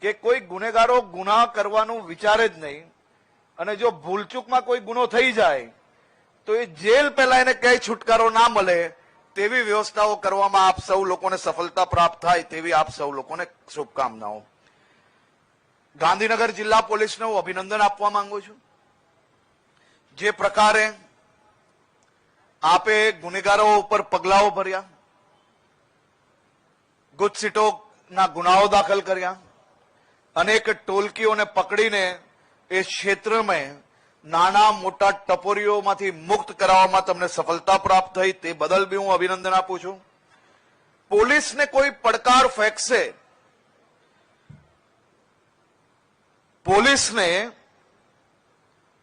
કે કોઈ ગુનેગારો ગુના કરવાનું વિચારે જ નહીં અને જો ભૂલચૂકમાં કોઈ ગુનો થઈ જાય તો એ જેલ પહેલા એને કઈ છુટકારો ના મળે તેવી વ્યવસ્થાઓ કરવામાં આપ સૌ લોકોને સફળતા પ્રાપ્ત થાય તેવી આપ સૌ લોકોને શુભકામનાઓ। ગાંધીનગર જિલ્લા પોલીસને હું અભિનંદન આપવા માંગુ છું। જે પ્રકારે આપે ગુનેગારો ઉપર પગલાઓ ભર્યા, ગુજસીટોના ગુનાઓ દાખલ કર્યા, અનેક ટોલકીઓને પકડીને એ ક્ષેત્રમાં નાના મોટા ટપોરીઓમાંથી મુક્ત કરાવવામાં તમને સફળતા પ્રાપ્ત થઈ તે બદલ બી હું અભિનંદન આપું છું। પોલીસને કોઈ પડકાર ફેંકશે, પોલીસને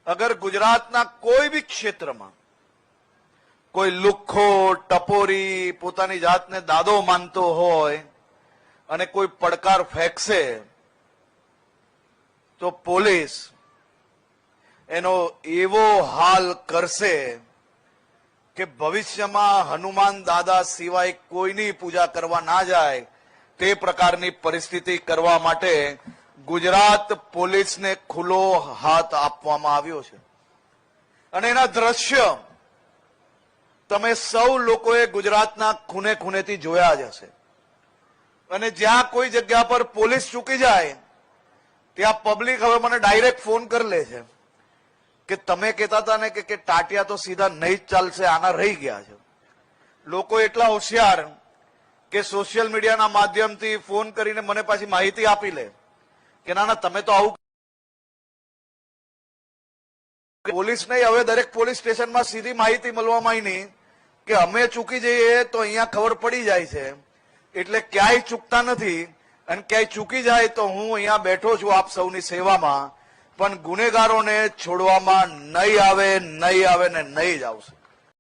અગર ગુજરાતના કોઈ બી ક્ષેત્રમાં કોઈ લુખ્ખો ટપોરી પોતાની જાતને દાદો માનતો હોય અને કોઈ પડકાર ફેંકશે તો પોલીસ એનો એવો હાલ કરશે કે ભવિષ્યમાં હનુમાન દાદા સિવાય કોઈની પૂજા કરવા ના જાય તે પ્રકારની પરિસ્થિતિ કરવા માટે ગુજરાત પોલીસને ખુલ્લો હાથ આપવામાં આવ્યો છે અને એના દ્રશ્ય તમે સૌ લોકોએ ગુજરાતના ખૂણે ખૂણેથી જોયા જ હશે। અને જ્યાં કોઈ જગ્યા પર પોલીસ ચૂકી જાય ત્યાં પબ્લિક હવે મને ડાયરેક્ટ ફોન કરી લે છે કે તમે કહેતા હતા ને કે ટાટિયા તો સીધા નહીં જ ચાલશે, આના રહી ગયા છે। લોકો એટલા હોશિયાર કે સોશિયલ મીડિયાના માધ્યમથી ફોન કરીને મને પાછી માહિતી આપી લે કે ના ના તમે તો આવું પોલીસ નહીં, હવે દરેક પોલીસ સ્ટેશનમાં સીધી માહિતી મળવામાં નહીં કે અમે ચૂકી જઈએ તો અહીંયા ખબર પડી જાય છે એટલે ક્યાંય ચૂકતા નથી અને ક્યાંય ચૂકી જાય તો હું અહીંયા બેઠો છું આપ સૌની સેવામાં, પણ ગુનેગારોને છોડવામાં નહીં આવે ને નહીં જ આવશે।